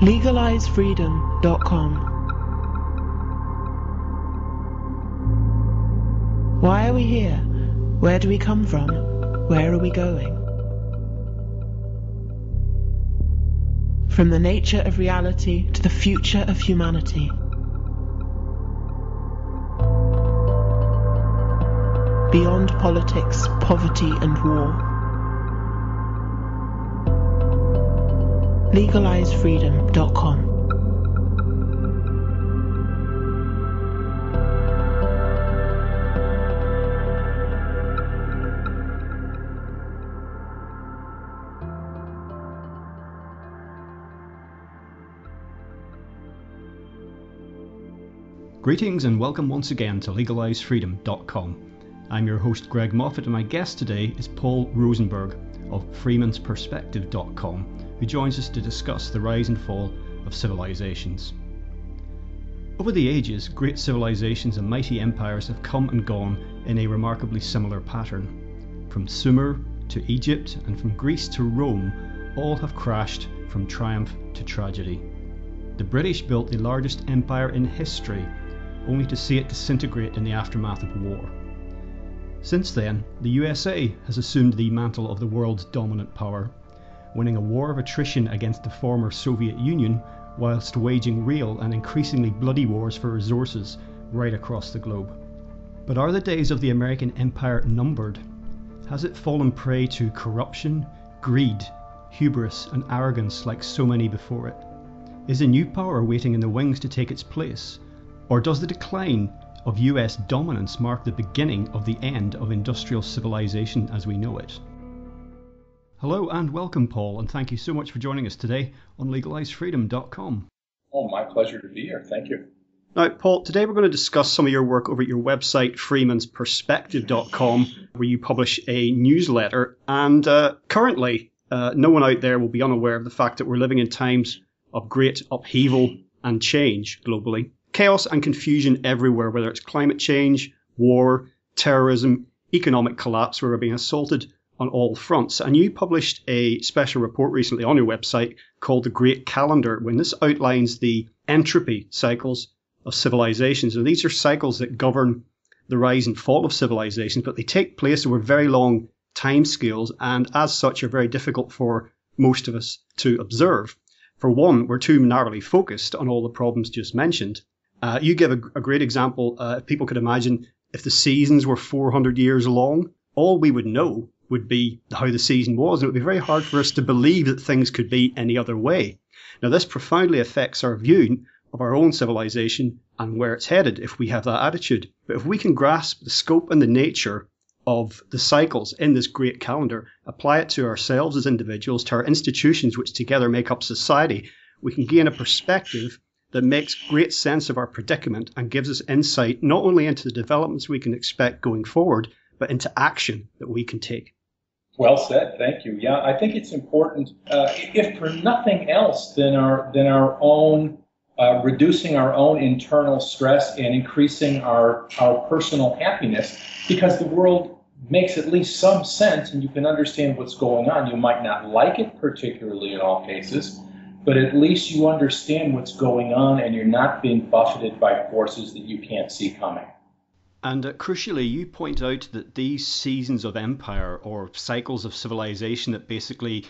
LegalizeFreedom.com. Why are we here? Where do we come from? Where are we going? From the nature of reality to the future of humanity. Beyond politics, poverty and war. LegalizeFreedom.com. Greetings and welcome once again to LegalizeFreedom.com. I'm your host Greg Moffat and my guest today is Paul Rosenberg of Freeman'sPerspective.com, who joins us to discuss the rise and fall of civilizations. Over the ages, great civilizations and mighty empires have come and gone in a remarkably similar pattern. From Sumer to Egypt and from Greece to Rome, all have crashed from triumph to tragedy. The British built the largest empire in history, only to see it disintegrate in the aftermath of war. Since then, the USA has assumed the mantle of the world's dominant power, winning a war of attrition against the former Soviet Union whilst waging real and increasingly bloody wars for resources right across the globe. But are the days of the American empire numbered? Has it fallen prey to corruption, greed, hubris and arrogance like so many before it? Is a new power waiting in the wings to take its place? Or does the decline of US dominance mark the beginning of the end of industrial civilization as we know it? Hello and welcome, Paul, and thank you so much for joining us today on LegalizeFreedom.com. Oh, my pleasure to be here. Thank you. Now, Paul, today we're going to discuss some of your work over at your website, Freeman'sPerspective.com, where you publish a newsletter. And currently, no one out there will be unaware of the fact that we're living in times of great upheaval and change globally. Chaos and confusion everywhere, whether it's climate change, war, terrorism, economic collapse, where we're being assaulted on all fronts. And you published a special report recently on your website called The Great Calendar, when this outlines the entropy cycles of civilizations. And these are cycles that govern the rise and fall of civilizations, but they take place over very long timescales and as such are very difficult for most of us to observe. For one, we're too narrowly focused on all the problems just mentioned. You give a great example. If people could imagine if the seasons were 400 years long, all we would know would be how the season was. And it would be very hard for us to believe that things could be any other way. Now, this profoundly affects our view of our own civilization and where it's headed if we have that attitude. But if we can grasp the scope and the nature of the cycles in this great calendar, apply it to ourselves as individuals, to our institutions, which together make up society, we can gain a perspective that makes great sense of our predicament and gives us insight not only into the developments we can expect going forward, but into action that we can take. Well said. Thank you. Yeah, I think it's important, if for nothing else, than our own reducing our own internal stress and increasing our personal happiness, because the world makes at least some sense and you can understand what's going on. You might not like it particularly in all cases, but at least you understand what's going on and you're not being buffeted by forces that you can't see coming. And crucially, you point out that these seasons of empire or cycles of civilization that basically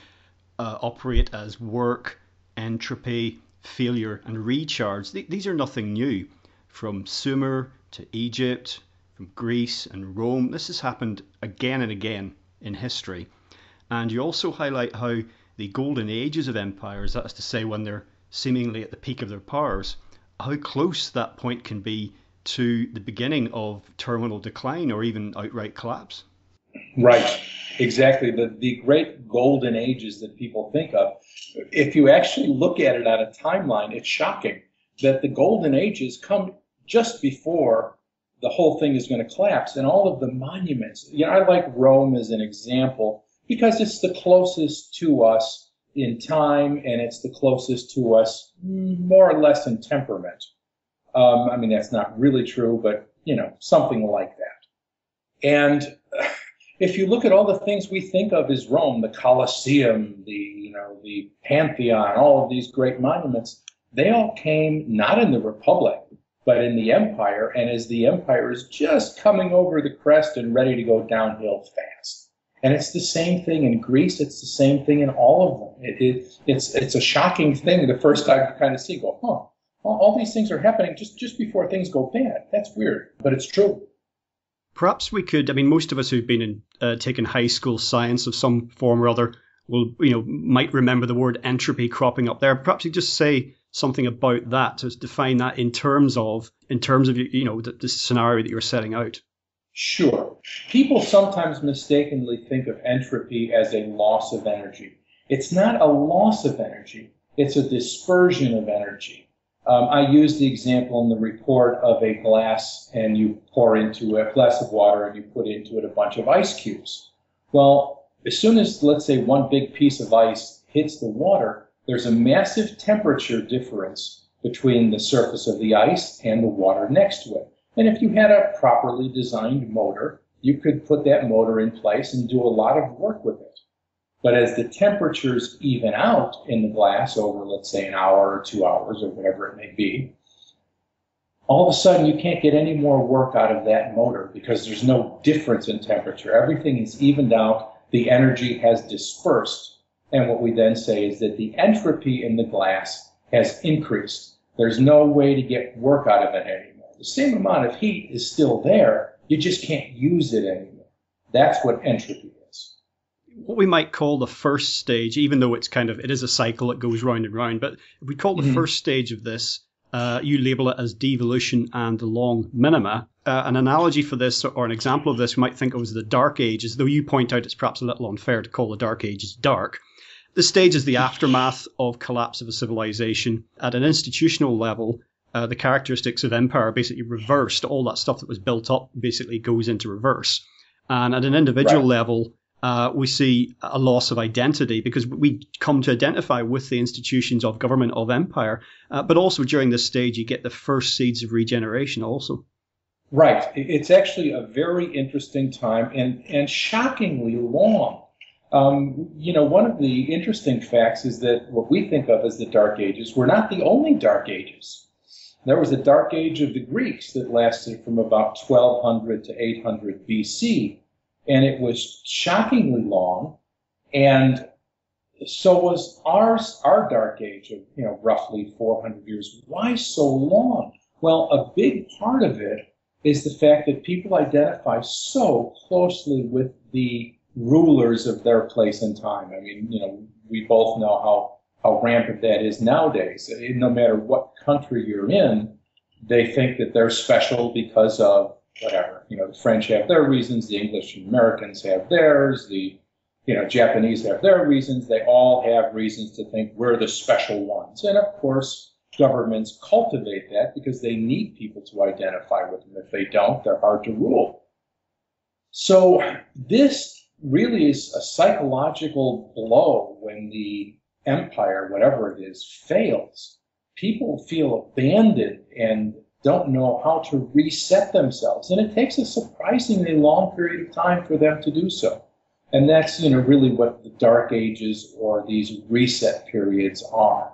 operate as work, entropy, failure and recharge, these are nothing new. From Sumer to Egypt, from Greece and Rome, this has happened again and again in history. And you also highlight how the golden ages of empires, that is to say when they're seemingly at the peak of their powers, how close that point can be to the beginning of terminal decline or even outright collapse. Right, exactly. The great golden ages that people think of, if you actually look at it on a timeline, it's shocking that the golden ages come just before the whole thing is going to collapse. And all of the monuments, I like Rome as an example because it's the closest to us in time and it's the closest to us more or less in temperament. That's not really true, but, something like that. And if you look at all the things we think of as Rome, the Colosseum, the Pantheon, all of these great monuments, they all came not in the Republic, but in the Empire, and as the Empire is just coming over the crest and ready to go downhill fast. And it's the same thing in Greece. It's the same thing in all of them. It's a shocking thing the first time you kind of see, all these things are happening just before things go bad. That's weird, but it's true. Perhaps we could, most of us who've been taken high school science of some form or other might remember the word entropy cropping up there. Perhaps you just say something about that to define that in terms of the scenario that you're setting out. Sure. People sometimes mistakenly think of entropy as a loss of energy. It's not a loss of energy. It's a dispersion of energy. I use the example in the report of a glass, and you pour into a glass of water and you put into it a bunch of ice cubes. Well, as soon as, let's say, one big piece of ice hits the water, there's a massive temperature difference between the surface of the ice and the water next to it. And if you had a properly designed motor, you could put that motor in place and do a lot of work with it. But as the temperatures even out in the glass over, let's say, an hour or 2 hours or whatever it may be, all of a sudden you can't get any more work out of that motor because there's no difference in temperature. Everything is evened out. The energy has dispersed. And what we then say is that the entropy in the glass has increased. There's no way to get work out of it anymore. The same amount of heat is still there. You just can't use it anymore. That's what entropy is. What we might call the first stage, even though it is a cycle that goes round and round, but if we call the first stage of this, you label it as devolution and long minima. An analogy for this, or an example of this, we might think of as the Dark Ages, though you point out it's perhaps a little unfair to call the Dark Ages dark. This stage is the aftermath of collapse of a civilization. At an institutional level, the characteristics of empire are basically reversed. All that stuff that was built up basically goes into reverse. And at an individual level, we see a loss of identity because we come to identify with the institutions of government, of empire. But also during this stage, you get the first seeds of regeneration also. Right. It's actually a very interesting time and shockingly long. One of the interesting facts is that what we think of as the Dark Ages were not the only Dark Ages. There was a Dark Age of the Greeks that lasted from about 1200 to 800 BC. And it was shockingly long, and so was our Dark Age of, roughly 400 years. Why so long? Well, a big part of it is the fact that people identify so closely with the rulers of their place and time. We both know how rampant that is nowadays. No matter what country you're in, they think that they're special because of whatever. The French have their reasons, the English and Americans have theirs, the Japanese have their reasons. They all have reasons to think we're the special ones. And of course, governments cultivate that because they need people to identify with them. If they don't, they're hard to rule. So this really is a psychological blow when the empire, whatever it is, fails. People feel abandoned and don't know how to reset themselves. And it takes a surprisingly long period of time for them to do so. And that's, really what the Dark Ages or these reset periods are.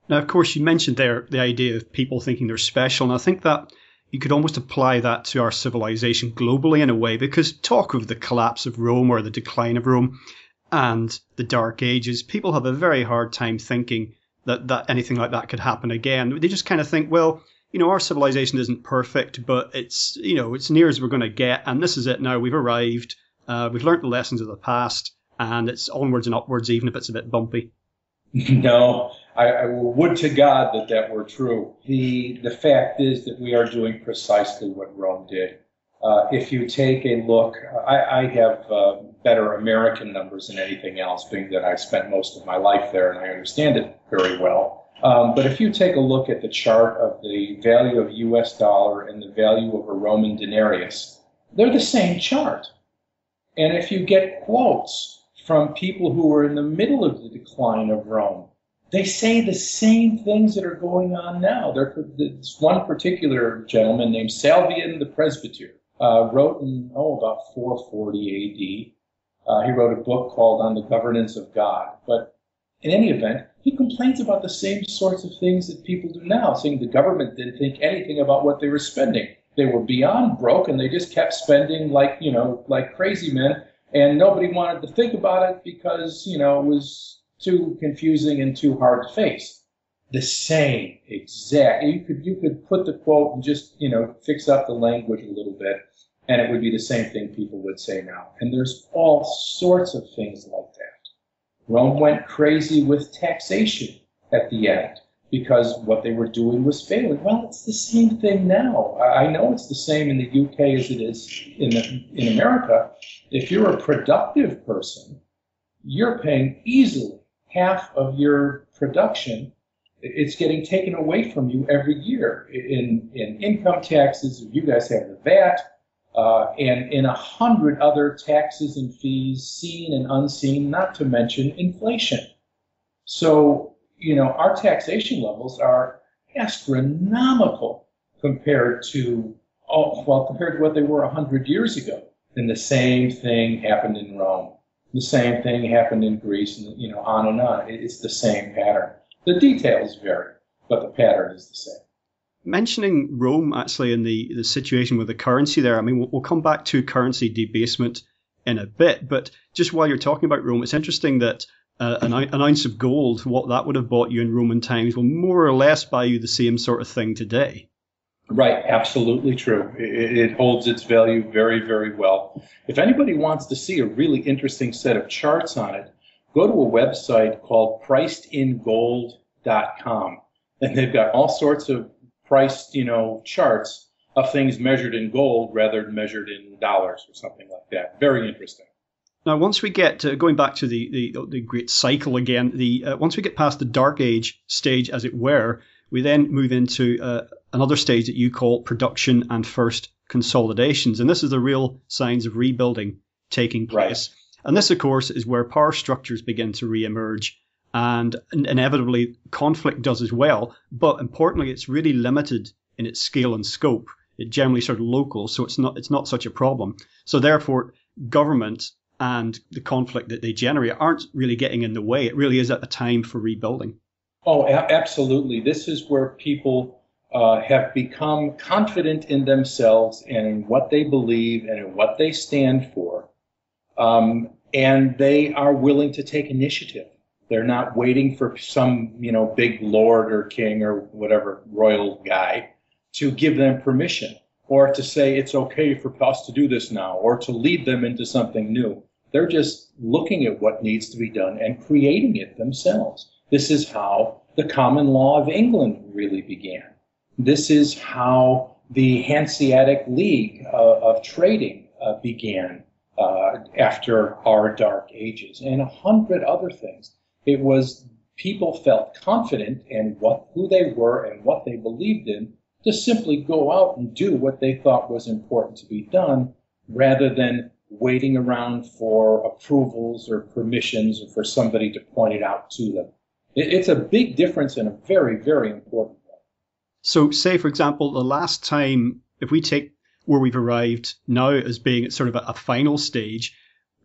Now, of course, you mentioned there the idea of people thinking they're special. And I think that you could almost apply that to our civilization globally in a way, because talk of the collapse of Rome or the decline of Rome and the Dark Ages, people have a very hard time thinking that anything like that could happen again. They just kind of think, well, our civilization isn't perfect, but it's near as we're going to get, and this is it now. We've arrived. We've learned the lessons of the past, and it's onwards and upwards, even if it's a bit bumpy. No, I would to God that were true. The fact is that we are doing precisely what Rome did. If you take a look, I have better American numbers than anything else, being that I spent most of my life there and I understand it very well. But if you take a look at the chart of the value of US dollar and the value of a Roman denarius, they're the same chart. And if you get quotes from people who were in the middle of the decline of Rome, they say the same things that are going on now. There's one particular gentleman named Salvian the Presbyter. wrote in, about 440 AD. He wrote a book called On the Governance of God. But in any event, he complains about the same sorts of things that people do now, saying the government didn't think anything about what they were spending. They were beyond broke, and they just kept spending like crazy men, and nobody wanted to think about it because, it was too confusing and too hard to face. The same exact. You could put the quote and just, fix up the language a little bit, and it would be the same thing people would say now. And there's all sorts of things like that. Rome went crazy with taxation at the end because what they were doing was failing. Well, it's the same thing now. I know it's the same in the UK as it is in America. If you're a productive person, you're paying easily half of your production. It's getting taken away from you every year in income taxes. You guys have the VAT. And in 100 other taxes and fees, seen and unseen, not to mention inflation. So, our taxation levels are astronomical compared to what they were 100 years ago. And the same thing happened in Rome. The same thing happened in Greece, and on and on. It's the same pattern. The details vary, but the pattern is the same. Mentioning Rome, actually, in the situation with the currency there, I mean, we'll come back to currency debasement in a bit, but just while you're talking about Rome, it's interesting that an ounce of gold, what that would have bought you in Roman times, will more or less buy you the same sort of thing today. Right, absolutely true. It holds its value very, very well. If anybody wants to see a really interesting set of charts on it, go to a website called pricedingold.com, and they've got all sorts of priced, charts of things measured in gold rather than measured in dollars or something like that. Very interesting. Now, once we get to going back to the great cycle again, once we get past the Dark Age stage, as it were, we then move into another stage that you call production and first consolidations. And this is the real signs of rebuilding taking place. Right. And this, of course, is where power structures begin to re-emerge. And inevitably, conflict does as well. But importantly, it's really limited in its scale and scope. It's generally sort of local, so it's not such a problem. So therefore, government and the conflict that they generate aren't really getting in the way. It really is at a time for rebuilding. Oh, absolutely. This is where people have become confident in themselves and in what they believe and in what they stand for. And they are willing to take initiative. They're not waiting for some, big lord or king or whatever royal guy to give them permission or to say it's okay for us to do this now or to lead them into something new. They're just looking at what needs to be done and creating it themselves. This is how the common law of England really began. This is how the Hanseatic League of trading began after our dark ages and 100 other things. It was people felt confident in who they were and what they believed in to simply go out and do what they thought was important to be done rather than waiting around for approvals or permissions or for somebody to point it out to them. It's a big difference and a very, very important one. So say, for example, the last time, if we take where we've arrived now as being at sort of a final stage,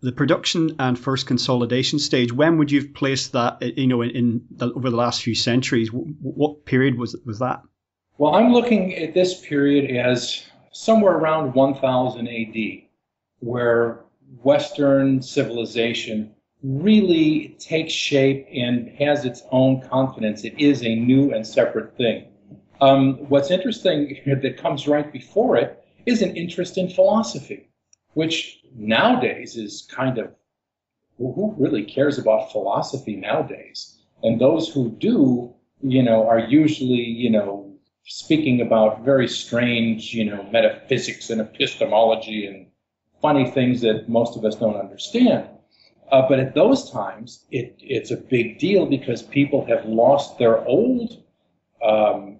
the production and first consolidation stage, when would you have placed that, over the last few centuries? What period was that? Well, I'm looking at this period as somewhere around 1000 AD, where Western civilization really takes shape and has its own confidence. It is a new and separate thing. What's interesting that comes right before it is an interest in philosophy, which nowadays is kind of, who really cares about philosophy nowadays? And those who do, are usually, speaking about very strange, metaphysics and epistemology and funny things that most of us don't understand. But at those times, it's a big deal because people have lost their old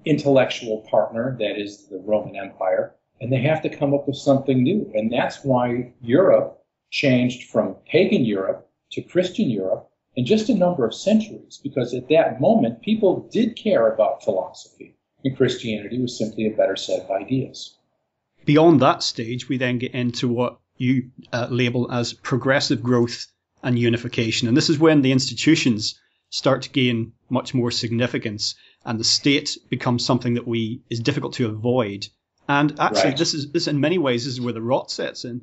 intellectual partner, that is the Roman Empire, and they have to come up with something new. And that's why Europe changed from pagan Europe to Christian Europe in just a number of centuries, because at that moment, people did care about philosophy, and Christianity was simply a better set of ideas. beyond that stage, we then get into what you label as progressive growth and unification. And this is when the institutions start to gain much more significance and the state becomes something that is difficult to avoid. And actually, Right. this in many ways is where the rot sets in.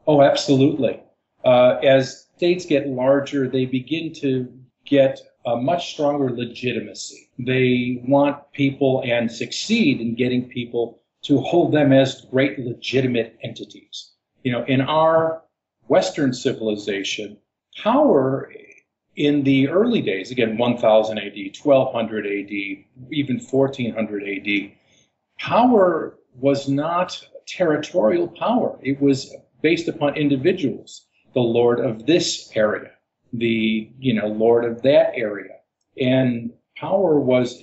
Oh, absolutely. As states get larger, they begin to get a much stronger legitimacy. They want people and succeed in getting people to hold them as great legitimate entities. In our Western civilization, power in the early days, again, 1000 AD, 1200 AD, even 1400 AD, power was not territorial power. It was based upon individuals. The lord of this area, the lord of that area, and power was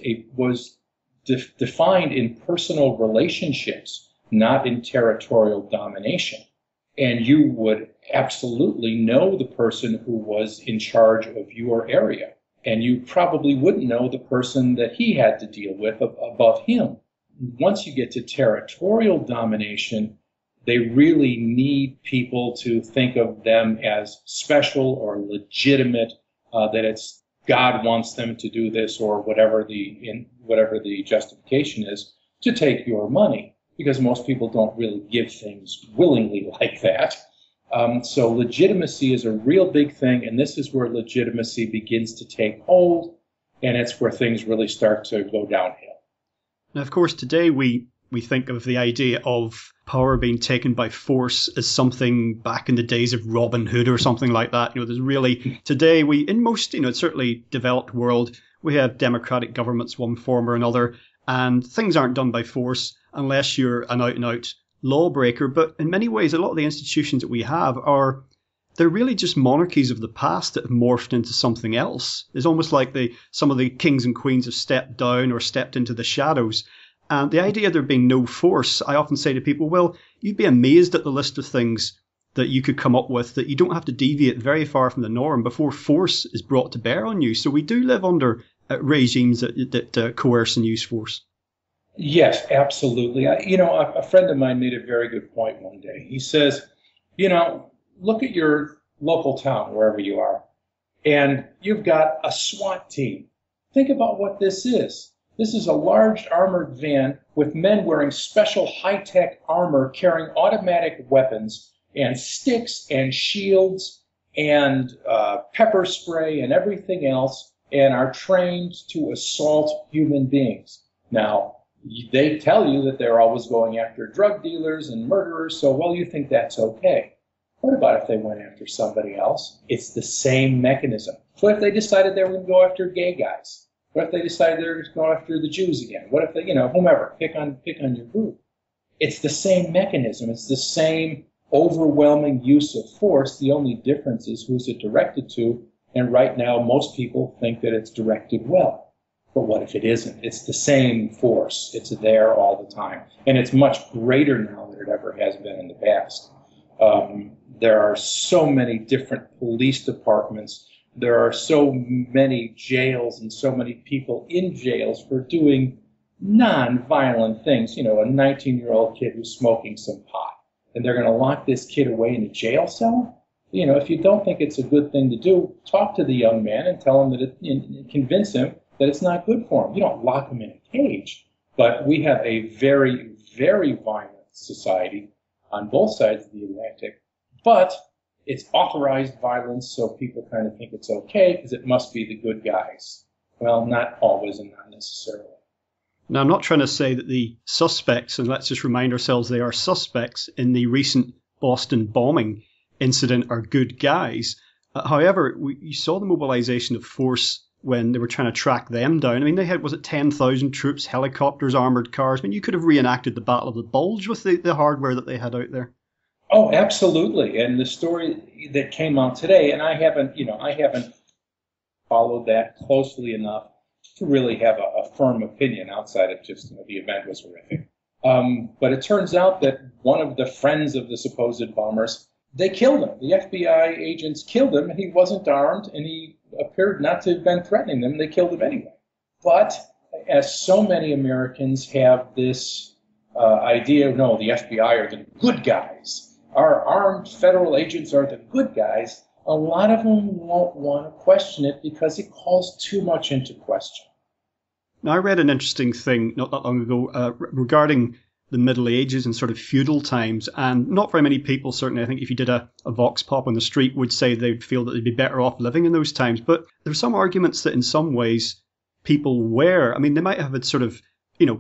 defined in personal relationships, not in territorial domination. And you would absolutely know the person who was in charge of your area, and you probably wouldn't know the person that he had to deal with above him. Once you get to territorial domination, they really need people to think of them as special or legitimate, that it's God wants them to do this or whatever the justification is to take your money, because most people don't really give things willingly like that. So legitimacy is a real big thing, and this is where legitimacy begins to take hold, and it's where things really start to go downhill. Now, of course, today we think of the idea of power being taken by force as something back in the days of Robin Hood or something like that. There's really, today in most, certainly developed world, we have democratic governments, one form or another, and things aren't done by force unless you're an out-and-out lawbreaker. But in many ways, a lot of the institutions that we have they're really just monarchies of the past that have morphed into something else. It's almost like some of the kings and queens have stepped down or stepped into the shadows. And the idea of there being no force, I often say to people, well, you'd be amazed at the list of things that you could come up with that you don't have to deviate very far from the norm before force is brought to bear on you. So we do live under regimes that coerce and use force. Yes, absolutely. A friend of mine made a very good point one day. He says, look at your local town, wherever you are, and you've got a SWAT team. Think about what this is. This is a large armored van with men wearing special high-tech armor, carrying automatic weapons and sticks and shields and pepper spray and everything else, and are trained to assault human beings. Now, they tell you that they're always going after drug dealers and murderers, so, well, you think that's okay. What about if they went after somebody else? It's the same mechanism. What if they decided they were going to go after gay guys? What if they decided they were going to go after the Jews again? What if they, whomever, pick on your group? It's the same mechanism. It's the same overwhelming use of force. The only difference is who's it directed to. And right now, most people think that it's directed well. But what if it isn't? It's the same force. It's there all the time. And it's much greater now than it ever has been in the past. There are so many different police departments. There are so many jails and so many people in jails for doing non-violent things. A 19-year-old kid who's smoking some pot. And they're going to lock this kid away in a jail cell? If you don't think it's a good thing to do, talk to the young man and tell him that convince him that it's not good for him. You don't lock him in a cage. But we have a very, very violent society on both sides of the Atlantic. But it's authorized violence, so people kind of think it's okay because it must be the good guys. Well, not always and not necessarily. Now, I'm not trying to say that the suspects, and let's just remind ourselves they are suspects in the recent Boston bombing incident, are good guys. However, you saw the mobilization of force when they were trying to track them down. I mean, they had, 10,000 troops, helicopters, armored cars? I mean, you could have reenacted the Battle of the Bulge with the hardware that they had out there. Oh, absolutely. And the story that came out today, and I haven't followed that closely enough to really have a firm opinion outside of just, the event was horrific. But it turns out that one of the friends of the supposed bombers, they killed him. The FBI agents killed him, and he wasn't armed, and he appeared not to have been threatening them. They killed him anyway. But as so many Americans have this idea, no, the FBI are the good guys. Our armed federal agents are the good guys. A lot of them won't want to question it because it calls too much into question. Now, I read an interesting thing not that long ago regarding the Middle Ages and sort of feudal times, and not very many people, certainly, I think if you did a vox pop on the street, would say they'd feel that they'd be better off living in those times. But there's some arguments that in some ways people were. I mean, they might have had sort of,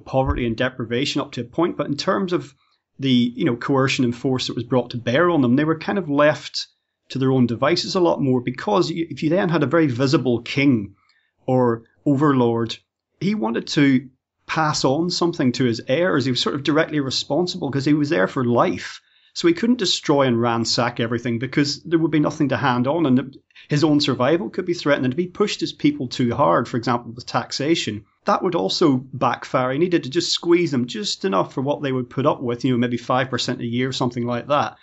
poverty and deprivation up to a point, but in terms of the, coercion and force that was brought to bear on them, they were kind of left to their own devices a lot more, because if you then had a very visible king or overlord, he wanted to pass on something to his heirs. He was sort of directly responsible because he was there for life. So he couldn't destroy and ransack everything because there would be nothing to hand on, and his own survival could be threatened. And if he pushed his people too hard, for example, with taxation, that would also backfire. He needed to just squeeze them just enough for what they would put up with, maybe 5% a year, something like that,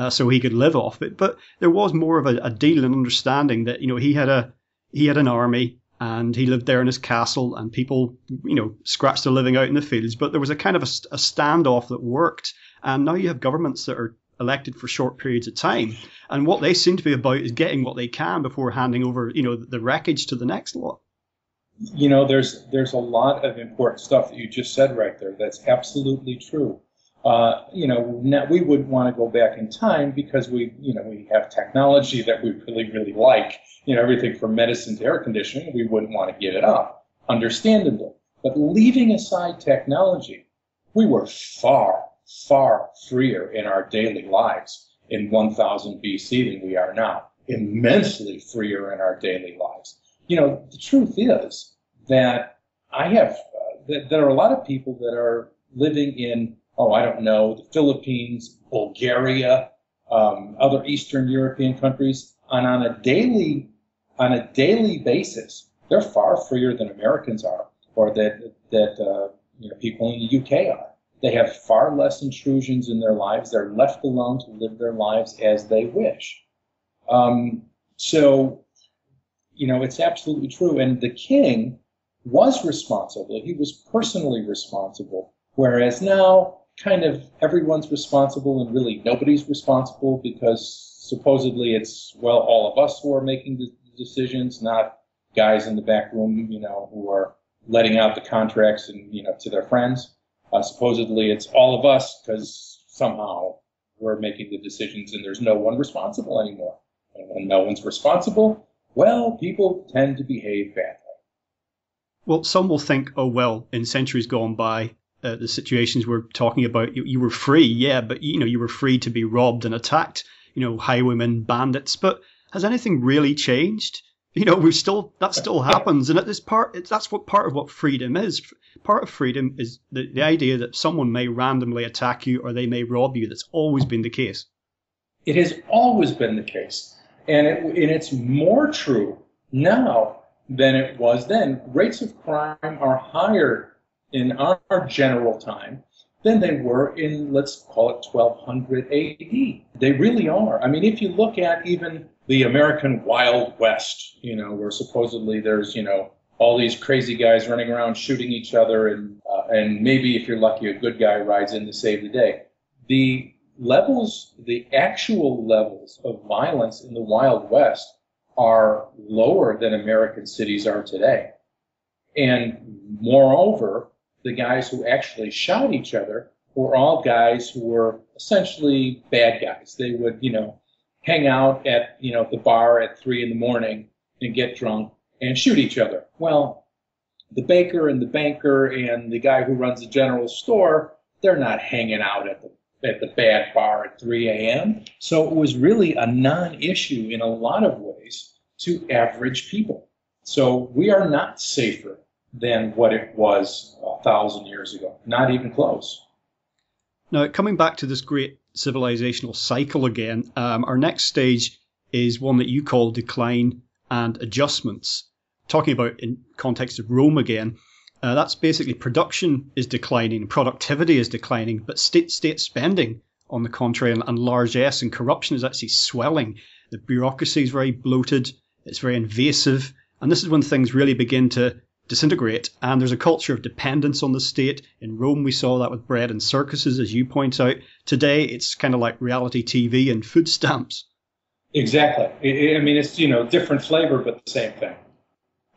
so he could live off it. But there was more of a deal and understanding that, he had an army, and he lived there in his castle, and people, scratched their living out in the fields. But there was a kind of a standoff that worked. And now you have governments that are elected for short periods of time. And what they seem to be about is getting what they can before handing over, the wreckage to the next lot. There's a lot of important stuff that you just said right there. That's absolutely true. Now we wouldn't want to go back in time because we have technology that we really, really like. Everything from medicine to air conditioning, we wouldn't want to give it up, understandably. But leaving aside technology, we were far, far freer in our daily lives in 1000 BC than we are now. Immensely freer in our daily lives. The truth is that there are a lot of people that are living in, the Philippines, Bulgaria, other Eastern European countries, and on a daily basis, they're far freer than Americans are, or that people in the UK are. They have far less intrusions in their lives. They're left alone to live their lives as they wish. It's absolutely true. And the king was responsible. He was personally responsible. Whereas now, kind of everyone's responsible and really nobody's responsible because supposedly it's, all of us who are making the decisions, not guys in the back room, who are letting out the contracts and, to their friends. Supposedly it's all of us because somehow we're making the decisions and there's no one responsible anymore. And when no one's responsible, people tend to behave badly. Well, some will think, in centuries gone by, the situations we're talking about, you were free, yeah, but, you were free to be robbed and attacked, highwaymen, bandits. But has anything really changed? That still happens. And that's part of what freedom is. Part of freedom is the idea that someone may randomly attack you or they may rob you. That's always been the case. It has always been the case. And it's more true now than it was then. Rates of crime are higher in our general time than they were in, let's call it 1200 AD. They really are. I mean, if you look at even the American Wild West, where supposedly there's, all these crazy guys running around shooting each other, and maybe if you're lucky, a good guy rides in to save the day. The actual levels of violence in the Wild West are lower than American cities are today. And moreover, the guys who actually shot each other were all guys who were essentially bad guys. They would, hang out at, the bar at 3 a.m. and get drunk and shoot each other. Well, the baker and the banker and the guy who runs the general store, they're not hanging out at the bad bar at 3 a.m. So it was really a non-issue in a lot of ways to average people. So we are not safer than what it was 1,000 years ago. Not even close. Now, coming back to this great civilizational cycle again, our next stage is one that you call decline and adjustments. Talking about in context of Rome again, that's basically production is declining, productivity is declining, but state spending, on the contrary, and largesse and corruption is actually swelling. The bureaucracy is very bloated, it's very invasive, and this is when things really begin to disintegrate, and there's a culture of dependence on the state. In Rome, we saw that with bread and circuses, as you point out. Today, it's kind of like reality TV and food stamps. Exactly. I mean, it's, different flavor, but the same thing.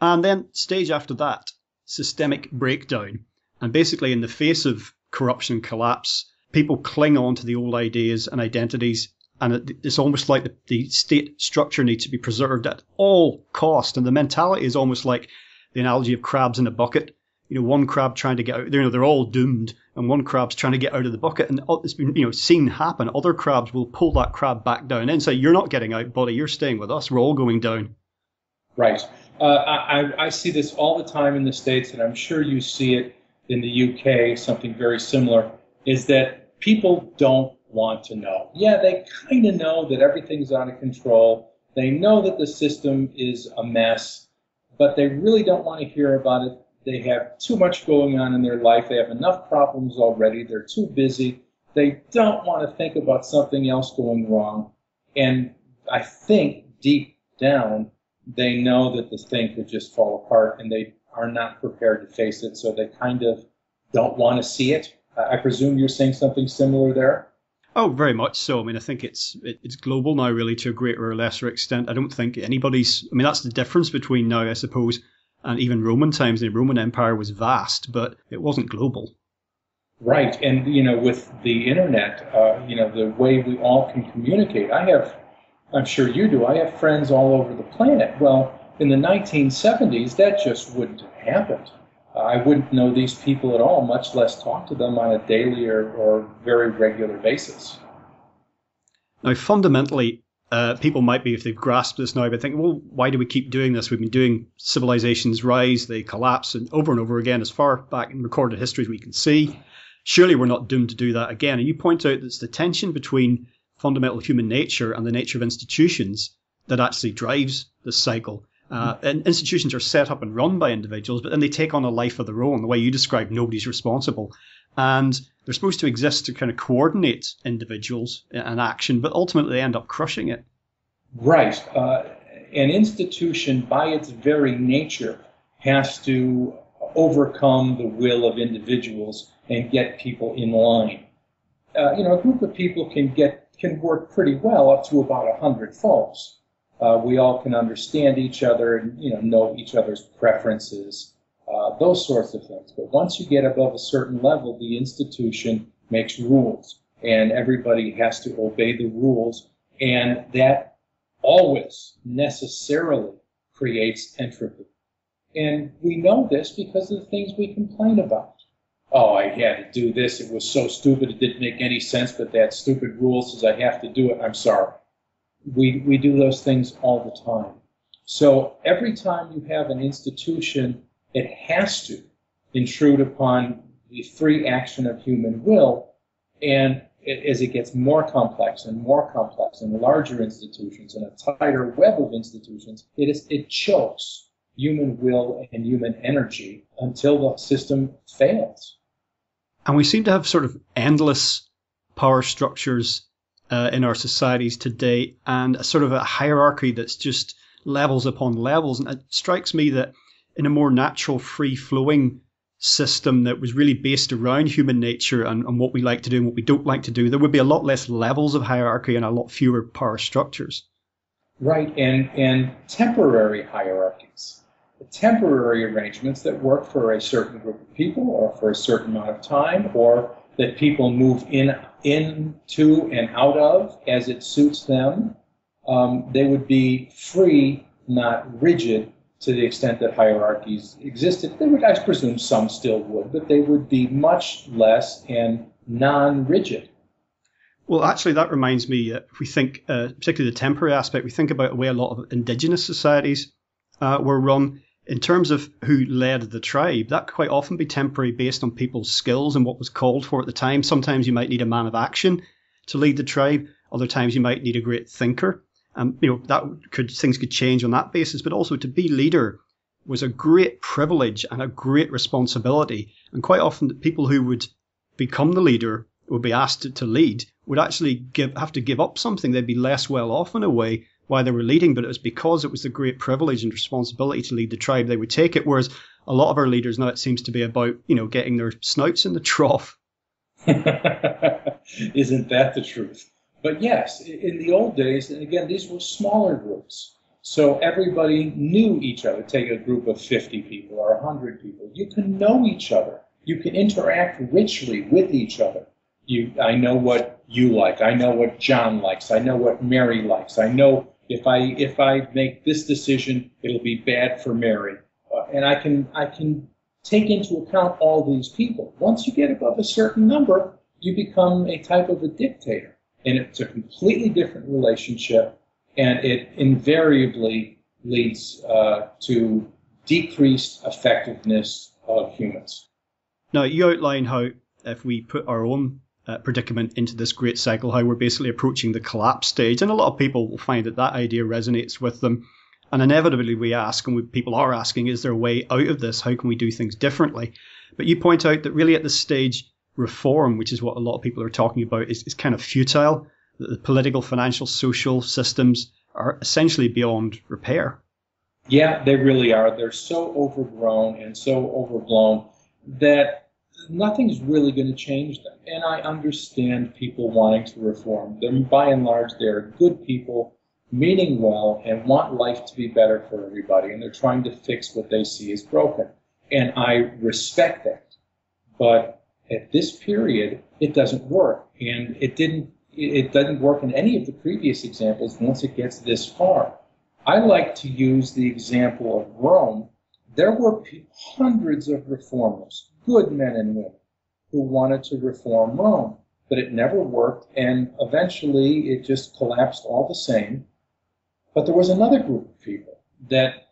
And then stage after that, systemic breakdown. And basically, in the face of corruption and collapse, people cling on to the old ideas and identities, and it's almost like the state structure needs to be preserved at all cost. And the mentality is almost like the analogy of crabs in a bucket. One crab trying to get out, they're all doomed, and one crab's trying to get out of the bucket, and it's been seen happen. Other crabs will pull that crab back down and say, "You're not getting out, buddy. You're staying with us. We're all going down." Right. I see this all the time in the States, and I'm sure you see it in the UK, something very similar, is that people don't want to know. Yeah, they kind of know that everything's out of control. They know that the system is a mess, but they really don't want to hear about it. They have too much going on in their life. They have enough problems already. They're too busy. They don't want to think about something else going wrong. And I think deep down, they know that this thing could just fall apart, and they are not prepared to face it, so they kind of don't want to see it. I presume you're saying something similar there? Oh, very much so. I mean, I think it's global now, really, to a greater or lesser extent. I don't think that's the difference between now, I suppose, and even Roman times. The Roman Empire was vast, but it wasn't global. Right. And, with the internet, the way we all can communicate, I'm sure you do, I have friends all over the planet. Well, in the 1970s, that just wouldn't have happened. I wouldn't know these people at all, much less talk to them on a daily or very regular basis. Now, fundamentally, people might be, if they've grasped this now, but think, well, why do we keep doing this? We've been doing civilizations rise, they collapse, and over again, as far back in recorded history as we can see. Surely we're not doomed to do that again. And you point out that it's the tension between fundamental human nature and the nature of institutions that actually drives this cycle. And institutions are set up and run by individuals, but then they take on a life of their own. The way you described, nobody's responsible. And they're supposed to exist to kind of coordinate individuals and action, but ultimately they end up crushing it. Right. An institution, by its very nature, has to overcome the will of individuals and get people in line. A group of people can work pretty well up to about 100 folks. We all can understand each other and know each other's preferences, those sorts of things. But once you get above a certain level, the institution makes rules, and everybody has to obey the rules, and that always necessarily creates entropy. And we know this because of the things we complain about. Oh, I had to do this. It was so stupid. It didn't make any sense, but that stupid rule says I have to do it. I'm sorry. We do those things all the time. So every time you have an institution, it has to intrude upon the free action of human will. And as it gets more complex and larger institutions and a tighter web of institutions, it chokes human will and human energy until the system fails. And we seem to have sort of endless power structures in our societies today, and a sort of a hierarchy that's just levels upon levels. And it strikes me that in a more natural, free-flowing system that was really based around human nature and what we like to do and what we don't like to do, there would be a lot less levels of hierarchy and a lot fewer power structures. Right, and temporary hierarchies. Temporary arrangements that work for a certain group of people or for a certain amount of time, or that people move into and out of as it suits them. They would be free, not rigid, to the extent that hierarchies existed. They would, I presume some still would, but they would be much less and non-rigid. Well, actually, that reminds me, if we think, particularly the temporary aspect, we think about the way a lot of indigenous societies were run. In terms of who led the tribe, that could quite often be temporary based on people's skills and what was called for at the time. Sometimes you might need a man of action to lead the tribe. Other times you might need a great thinker. Things could change on that basis. But also to be leader was a great privilege and a great responsibility. And quite often the people who would become the leader, would be asked to lead, would actually have to give up something. They'd be less well off in a way while they were leading, but it was because it was the great privilege and responsibility to lead the tribe they would take it, whereas a lot of our leaders now, it seems to be about, getting their snouts in the trough. Isn't that the truth? But yes, in the old days, and again, these were smaller groups. So everybody knew each other. Take a group of 50 people or 100 people. You can know each other. You can interact richly with each other. I know what you like. I know what John likes. I know what Mary likes. I know if I make this decision, it'll be bad for Mary. And I can take into account all these people. Once you get above a certain number, you become a type of a dictator. And it's a completely different relationship, and it invariably leads to decreased effectiveness of humans. Now, you outline how if we put our own predicament into this great cycle, how we're basically approaching the collapse stage, and a lot of people will find that idea resonates with them. And inevitably we ask, and people are asking, is there a way out of this? How can we do things differently? But you point out that really at this stage, reform, which is what a lot of people are talking about, is kind of futile. That the political, financial, social systems are essentially beyond repair. Yeah, they really are. They're so overgrown and so overblown that nothing's really going to change them. And I understand people wanting to reform. By and large, they're good people, meaning well, and want life to be better for everybody. And they're trying to fix what they see as broken. And I respect that. But at this period, it doesn't work. And it doesn't work in any of the previous examples once it gets this far. I like to use the example of Rome. There were hundreds of reformers, good men and women, who wanted to reform Rome, but it never worked, and eventually it just collapsed all the same. But there was another group of people that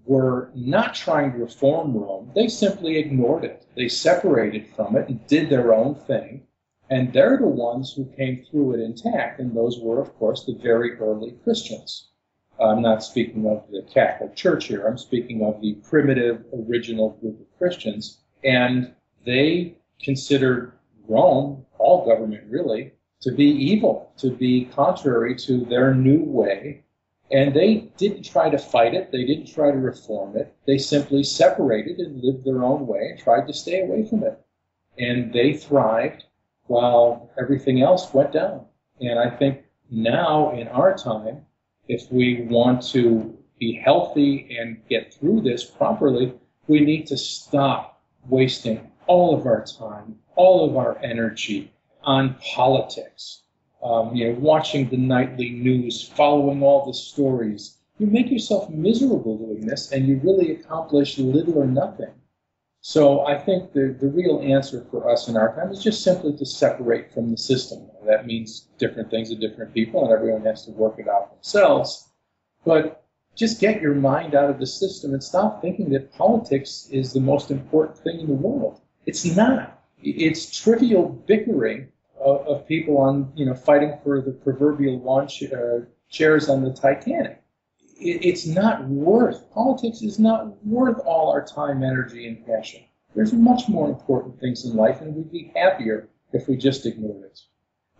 were not trying to reform Rome. They simply ignored it. They separated from it and did their own thing, and they're the ones who came through it intact, and those were, of course, the very early Christians. I'm not speaking of the Catholic Church here. I'm speaking of the primitive, original group of Christians. And they considered Rome, all government really, to be evil, to be contrary to their new way. And they didn't try to fight it. They didn't try to reform it. They simply separated and lived their own way and tried to stay away from it. And they thrived while everything else went down. And I think now, in our time, if we want to be healthy and get through this properly, we need to stop wasting all of our time, all of our energy on politics. Watching the nightly news, following all the stories. You make yourself miserable doing this, and you really accomplish little or nothing. So I think the real answer for us in our time is just simply to separate from the system. That means different things to different people, and everyone has to work it out themselves. But just get your mind out of the system and stop thinking that politics is the most important thing in the world. It's not. It's trivial bickering of people on, fighting for the proverbial lawn chairs on the Titanic. Politics is not worth all our time, energy, and passion. There's much more important things in life, and we'd be happier if we just ignored it.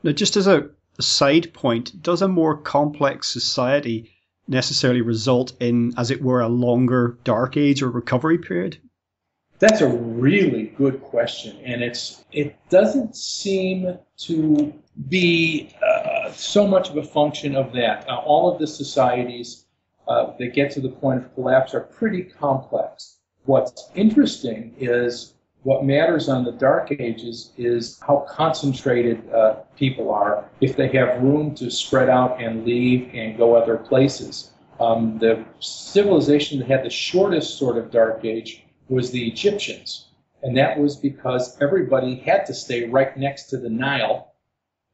Now, just as a side point, does a more complex society necessarily result in, as it were, a longer dark age or recovery period? That's a really good question, and it doesn't seem to be so much of a function of that. All of the societies that get to the point of collapse are pretty complex. What's interesting is what matters on the dark ages is how concentrated people are, if they have room to spread out and leave and go other places. The civilization that had the shortest sort of dark age was the Egyptians, and that was because everybody had to stay right next to the Nile.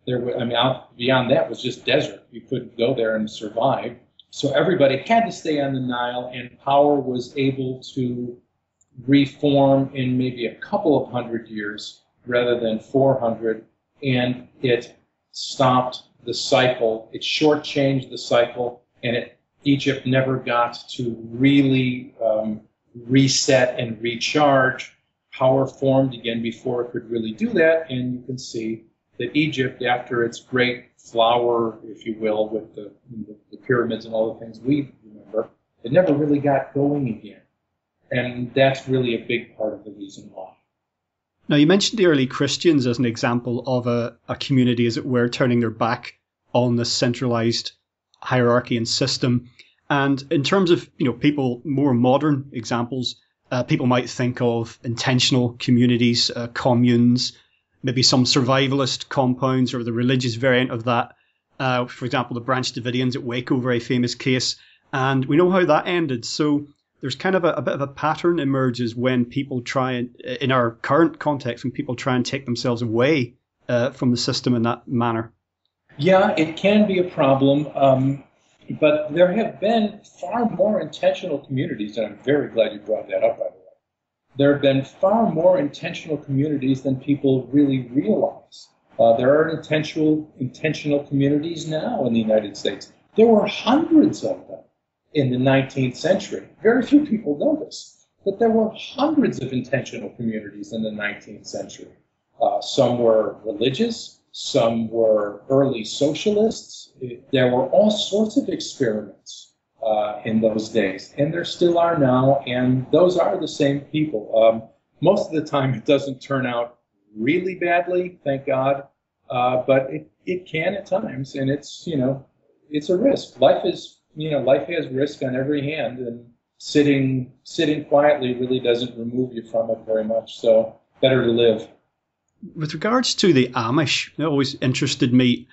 Beyond that was just desert. You couldn't go there and survive. So everybody had to stay on the Nile, and power was able to reform in maybe a couple of hundred years rather than 400, and it stopped the cycle. It shortchanged the cycle, and Egypt never got to really reset and recharge. Power formed again before it could really do that, and you can see that Egypt, after its great flower, if you will, with the pyramids and all the things we remember, it never really got going again. And that's really a big part of the reason why. Now, you mentioned the early Christians as an example of a community, as it were, turning their back on the centralized hierarchy and system. And in terms of, people, more modern examples, people might think of intentional communities, communes, maybe some survivalist compounds or the religious variant of that. For example, the Branch Davidians at Waco, very famous case. And we know how that ended. So there's kind of a bit of a pattern emerges when people try, in our current context, when people try and take themselves away from the system in that manner. Yeah, it can be a problem. But there have been far more intentional communities, and I'm very glad you brought that up, by the way. There have been far more intentional communities than people really realize. There are intentional communities now in the United States. There were hundreds of them in the 19th century. Very few people know this, but there were hundreds of intentional communities in the 19th century. Some were religious, some were early socialists. There were all sorts of experiments in those days, and there still are now, and those are the same people. Most of the time it doesn't turn out really badly, thank God, but it can at times, and it's a risk. Life has risk on every hand, and sitting quietly really doesn't remove you from it very much, so better to live. With regards to the Amish, it always interested me.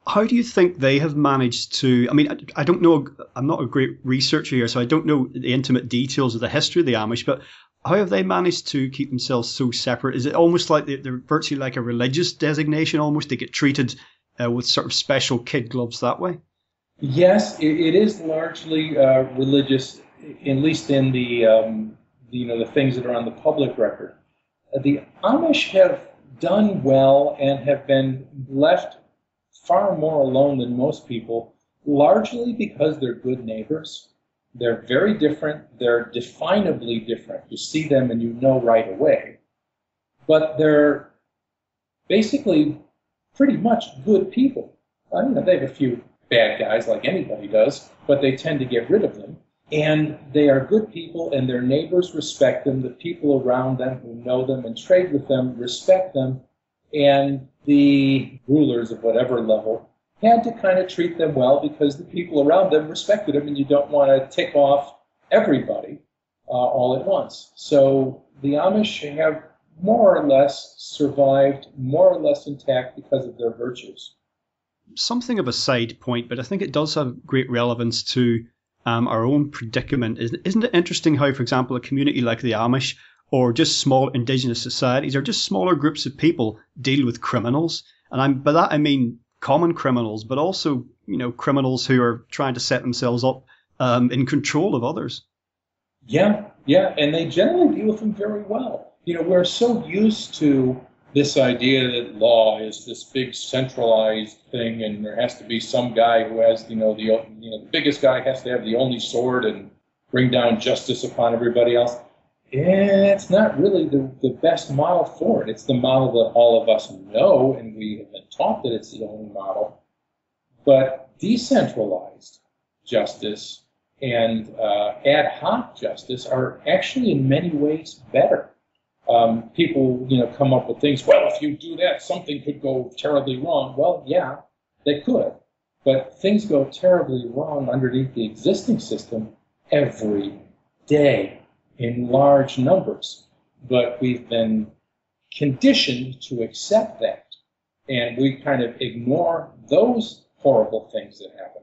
How do you think they have managed to, I don't know, I'm not a great researcher here, so I don't know the intimate details of the history of the Amish, but how have they managed to keep themselves so separate? Is it almost like they're virtually like a religious designation almost? They get treated with sort of special kid gloves that way? Yes, it is largely religious, at least in the things that are on the public record. The Amish have done well and have been left far more alone than most people, largely because they're good neighbors. They're very different. They're definably different. You see them and you know right away. But they're basically pretty much good people. They have a few bad guys like anybody does, but they tend to get rid of them. And they are good people, and their neighbors respect them. The people around them who know them and trade with them respect them. And the rulers of whatever level had to kind of treat them well because the people around them respected them, and you don't want to tick off everybody all at once. So the Amish have more or less survived, more or less intact because of their virtues. Something of a side point, but I think it does have great relevance to our own predicament. Isn't it interesting how, for example, a community like the Amish or just small indigenous societies or just smaller groups of people deal with criminals? And by that I mean common criminals, but also, criminals who are trying to set themselves up in control of others. Yeah, and they generally deal with them very well. We're so used to this idea that law is this big centralized thing, and there has to be some guy who has, the biggest guy has to have the only sword and bring down justice upon everybody else. It's not really the best model for it. It's the model that all of us know, and we have been taught that it's the only model. But decentralized justice and ad hoc justice are actually in many ways better. People, come up with things, well, if you do that, something could go terribly wrong. Well, yeah, they could. But things go terribly wrong underneath the existing system every day in large numbers. But we've been conditioned to accept that. And we kind of ignore those horrible things that happen.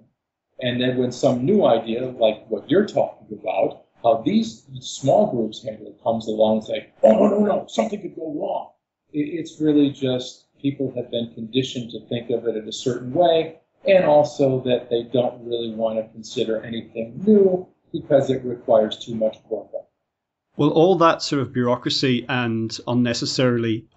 And then when some new idea, like what you're talking about, how these small groups handle it, comes along and say, oh, no, something could go wrong. It's really just people have been conditioned to think of it in a certain way, and also that they don't really want to consider anything new because it requires too much work. Well, all that sort of bureaucracy and unnecessary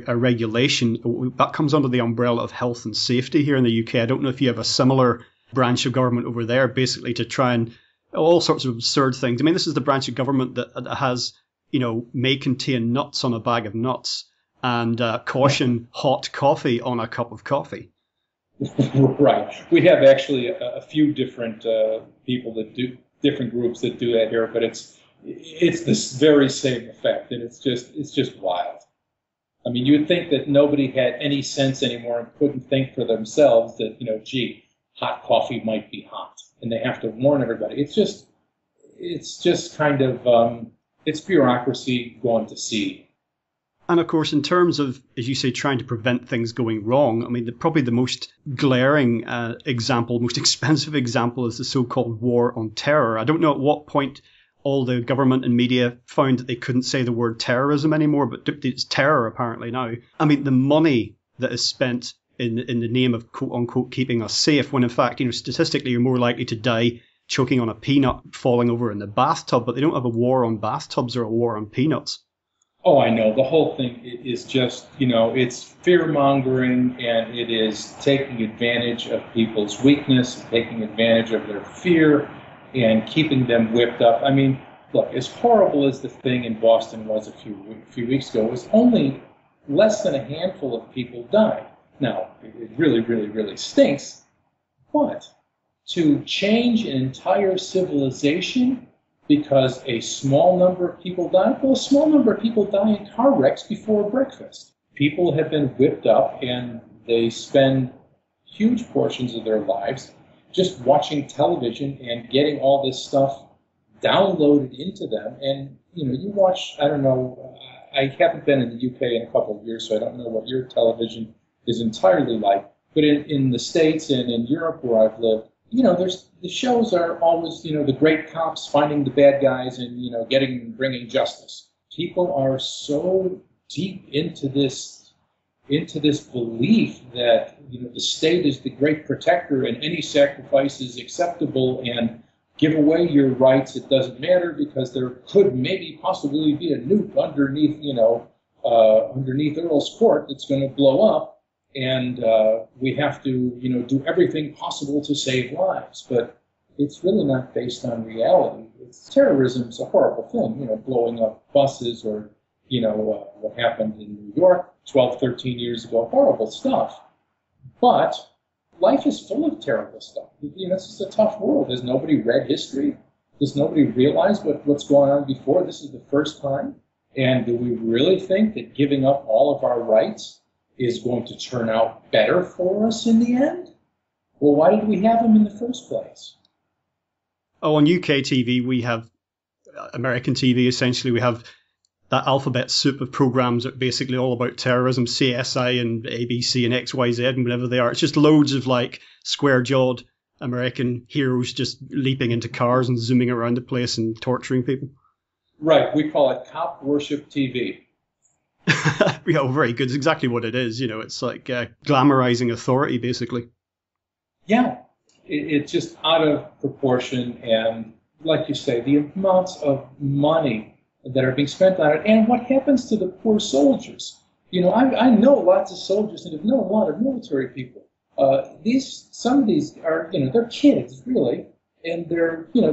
regulation, that comes under the umbrella of health and safety here in the UK. I don't know if you have a similar branch of government over there, basically to try and all sorts of absurd things. This is the branch of government that has, may contain nuts on a bag of nuts and caution hot coffee on a cup of coffee. Right. We have actually a few different people that do, different groups that do that here, but it's it's this very same effect, and it's just wild. I mean, you'd think that nobody had any sense anymore and couldn't think for themselves that, gee, hot coffee might be hot, and they have to warn everybody. It's just kind of, it's bureaucracy going to seed. And of course, in terms of, as you say, trying to prevent things going wrong, I mean, probably the most glaring example, most expensive example is the so-called war on terror. I don't know at what point all the government and media found that they couldn't say the word terrorism anymore, but it's terror apparently now. I mean, the money that is spent in the name of quote-unquote keeping us safe, when in fact, statistically you're more likely to die choking on a peanut falling over in the bathtub, but they don't have a war on bathtubs or a war on peanuts. Oh, I know. The whole thing is just, it's fear-mongering, and it is taking advantage of people's weakness, taking advantage of their fear, and keeping them whipped up. I mean, look, as horrible as the thing in Boston was a few weeks ago, it was only less than a handful of people died. Now, it really, really, really stinks, but to change an entire civilization because a small number of people die? Well, a small number of people die in car wrecks before breakfast. People have been whipped up, and they spend huge portions of their lives just watching television and getting all this stuff downloaded into them. And, you watch, I don't know, I haven't been in the UK in a couple of years, so I don't know what your television is entirely like. But in the States and in Europe where I've lived, the shows are always, the great cops finding the bad guys and, bringing justice. People are so deep into this belief that, the state is the great protector and any sacrifice is acceptable, and give away your rights, it doesn't matter because there could maybe possibly be a nuke underneath, underneath Earl's Court that's going to blow up. And we have to, do everything possible to save lives. But it's really not based on reality. Terrorism's a horrible thing, blowing up buses or, what happened in New York 12, 13 years ago. Horrible stuff. But life is full of terrible stuff. It's just a tough world. Has nobody read history? Does nobody realize what's going on before? This is the first time. And do we really think that giving up all of our rights is going to turn out better for us in the end? Well, why did we have them in the first place? Oh, on UK TV, we have American TV, essentially. We have that alphabet soup of programs that are basically all about terrorism, CSI and ABC and XYZ and whatever they are. It's just loads of square-jawed American heroes just leaping into cars and zooming around the place and torturing people. Right. We call it cop worship TV. Yeah, very good. It's exactly what it is. It's like glamorizing authority, basically. Yeah, it's just out of proportion. And like you say, the amounts of money that are being spent on it, and what happens to the poor soldiers. I know lots of soldiers and have known a lot of military people. Some of these are, they're kids, really. And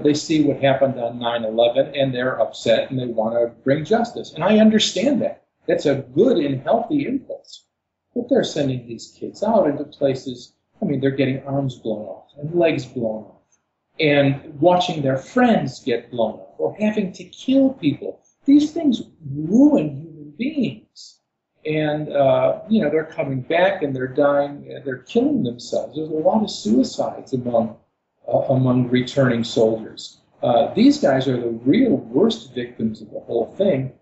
they see what happened on 9/11, and they're upset, and they want to bring justice. And I understand that. That's a good and healthy impulse. But they're sending these kids out into places, they're getting arms blown off and legs blown off and watching their friends get blown off or having to kill people. These things ruin human beings. And, they're coming back and they're dying, they're killing themselves. There's a lot of suicides among returning soldiers. These guys are the real worst victims of the whole thing.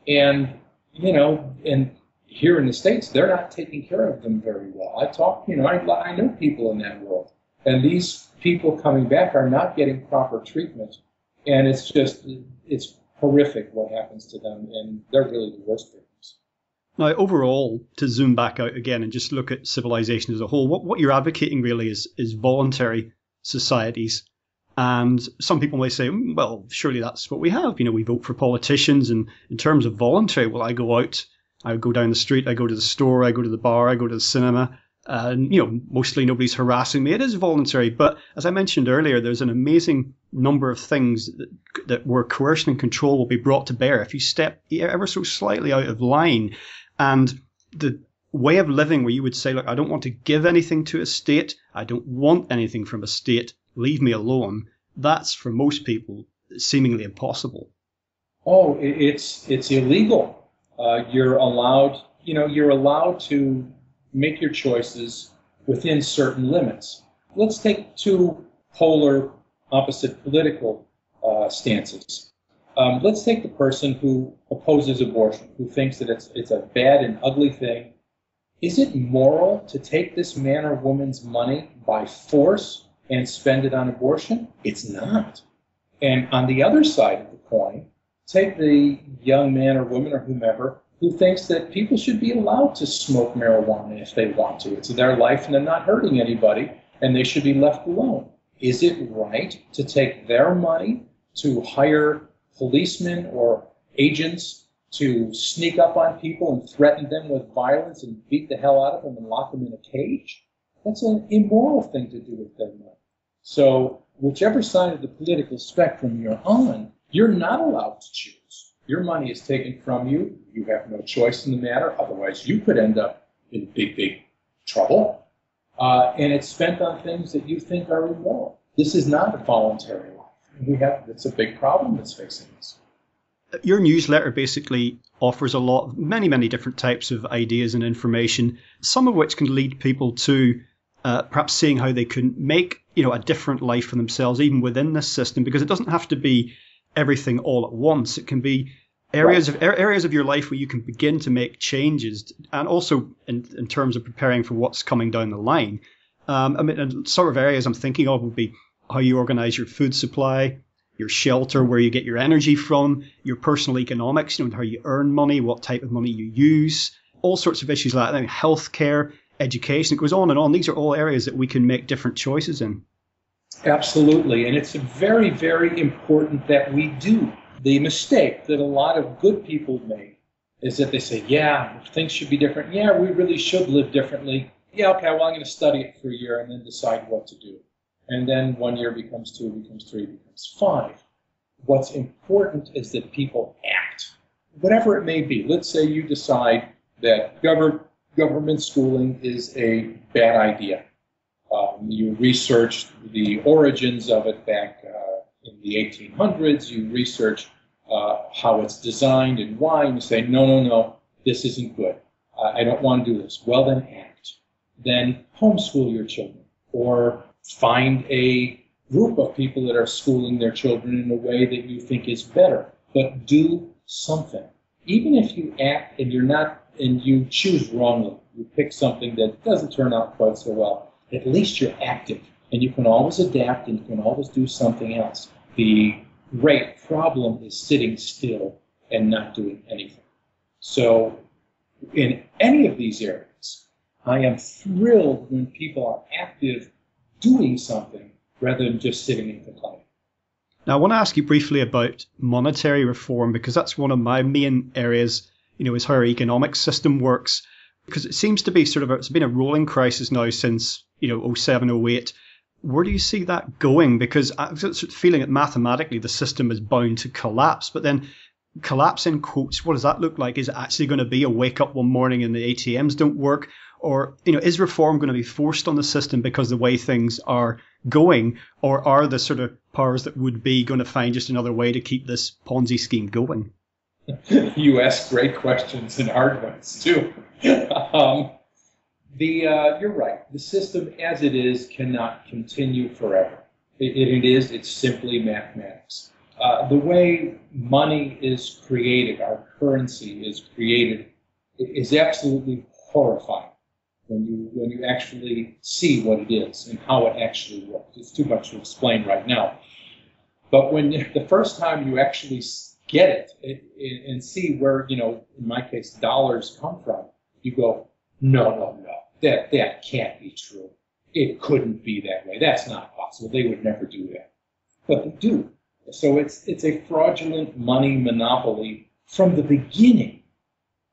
And, and here in the States, they're not taking care of them very well. I know people in that world. And these people coming back are not getting proper treatment. And it's horrific what happens to them. And they're really the worst victims. Now, overall, to zoom back out again and just look at civilization as a whole, what you're advocating really is voluntary societies. And some people may say, well, surely that's what we have. We vote for politicians. And in terms of voluntary, well, I go out, I go down the street, I go to the store, I go to the bar, I go to the cinema. And, mostly nobody's harassing me. It is voluntary. But as I mentioned earlier, there's an amazing number of things that where coercion and control will be brought to bear if you step ever so slightly out of line. And the way of living where you would say, look, I don't want to give anything to a state. I don't want anything from a state. Leave me alone. That's, for most people, seemingly impossible. Oh, it's illegal. You're allowed to make your choices within certain limits. Let's take two polar opposite political stances. Let's take the person who opposes abortion, who thinks that it's a bad and ugly thing. Is it moral to take this man or woman's money by force and spend it on abortion? It's not. And on the other side of the coin, take the young man or woman or whomever who thinks that people should be allowed to smoke marijuana if they want to. It's their life and they're not hurting anybody, and they should be left alone. Is it right to take their money to hire policemen or agents to sneak up on people and threaten them with violence and beat the hell out of them and lock them in a cage? That's an immoral thing to do with their money. So whichever side of the political spectrum you're on, you're not allowed to choose. Your money is taken from you. You have no choice in the matter. Otherwise, you could end up in big, big trouble. And it's spent on things that you think are immoral. This is not a voluntary life. It's a big problem that's facing us. Your newsletter basically offers many, many different types of ideas and information, some of which can lead people to perhaps seeing how they can make a different life for themselves, even within this system, because it doesn't have to be everything all at once. It can be areas of your life where you can begin to make changes, and also in terms of preparing for what's coming down the line. Sort of areas I'm thinking of would be how you organize your food supply, your shelter, where you get your energy from, your personal economics, how you earn money, what type of money you use, all sorts of issues like that, healthcare, education. It goes on and on. These are all areas that we can make different choices in. Absolutely, and it's very, very important that we do. The mistake that a lot of good people make is that they say, yeah, things should be different. Yeah, we really should live differently. Yeah, okay, well, I'm going to study it for a year and then decide what to do. And then 1 year becomes 2, becomes 3, becomes 5. What's important is that people act, whatever it may be. Let's say you decide that government schooling is a bad idea. You researched the origins of it back in the 1800s. You research how it's designed and why, and you say, no, this isn't good. I don't want to do this. Well, then act. Then homeschool your children, or find a group of people that are schooling their children in a way that you think is better. But do something. Even if you act and you choose wrongly, you pick something that doesn't turn out quite so well, at least you're active, and you can always adapt, and you can always do something else. The great problem is sitting still and not doing anything. So in any of these areas, I am thrilled when people are active doing something rather than just sitting and complaining. Now, I want to ask you briefly about monetary reform, because that's one of my main areas, is how our economic system works. Because it seems to be it's been a rolling crisis now since, 07, 08. Where do you see that going? Because I'm feeling that mathematically the system is bound to collapse. But then collapse in quotes, what does that look like? Is it actually going to be a wake up one morning and the ATMs don't work? Or, is reform going to be forced on the system because the way things are going? Or are the sort of powers that would be going to find just another way to keep this Ponzi scheme going? You ask great questions and hard ones, too. You're right. The system as it is cannot continue forever. It's simply mathematics. The way money is created, our currency is created, is absolutely horrifying when you actually see what it is and how it actually works. It's too much to explain right now. But the first time you actually get it and see where, in my case, dollars come from, you go, no, that can't be true. It couldn't be that way. That's not possible. They would never do that. But they do. So it's a fraudulent money monopoly from the beginning.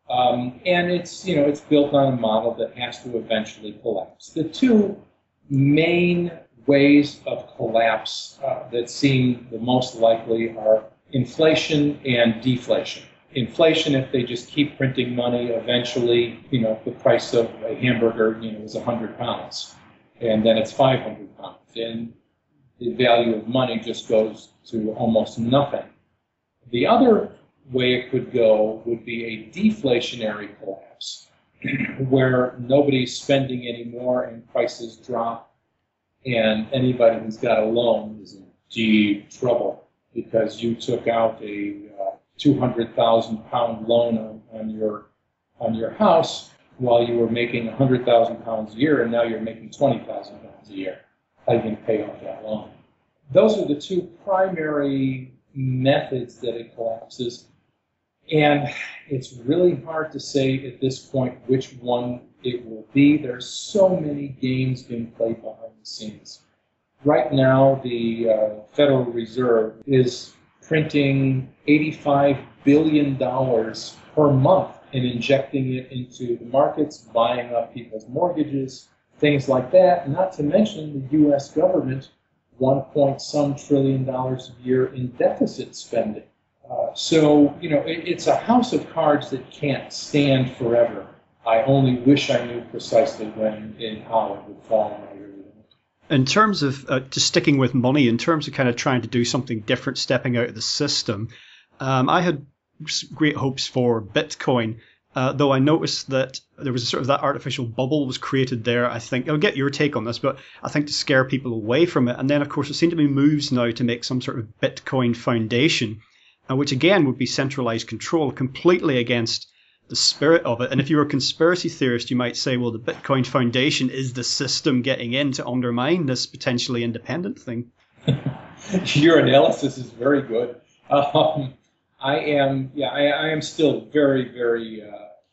And it's built on a model that has to eventually collapse. The two main ways of collapse that seem the most likely are inflation and deflation. Inflation, if they just keep printing money, eventually, the price of a hamburger, is £100, and then it's £500, and the value of money just goes to almost nothing. The other way it could go would be a deflationary collapse, where nobody's spending anymore and prices drop, and anybody who's got a loan is in deep trouble because you took out a £200,000 loan on your house while you were making £100,000 a year, and now you're making £20,000 a year. How are you going to pay off that loan? Those are the two primary methods that it collapses. And it's really hard to say at this point which one it will be. There's so many games being played behind the scenes. Right now, the Federal Reserve is printing $85 billion per month and injecting it into the markets, buying up people's mortgages, things like that, not to mention the U.S. government, $1 trillion a year in deficit spending. So, it's a house of cards that can't stand forever. I only wish I knew precisely when and how it would fall, and I really don't. In terms of just sticking with money, in terms of kind of trying to do something different, stepping out of the system, I had great hopes for Bitcoin, though I noticed that there was sort of that artificial bubble was created there. I think I'll get your take on this, but I think to scare people away from it. And then, of course, there seem to be moves now to make some sort of Bitcoin foundation, which again would be centralized control, completely against the spirit of it. And if you were a conspiracy theorist, you might say, well, the Bitcoin Foundation is the system getting in to undermine this potentially independent thing. Your analysis is very good. I am still very, very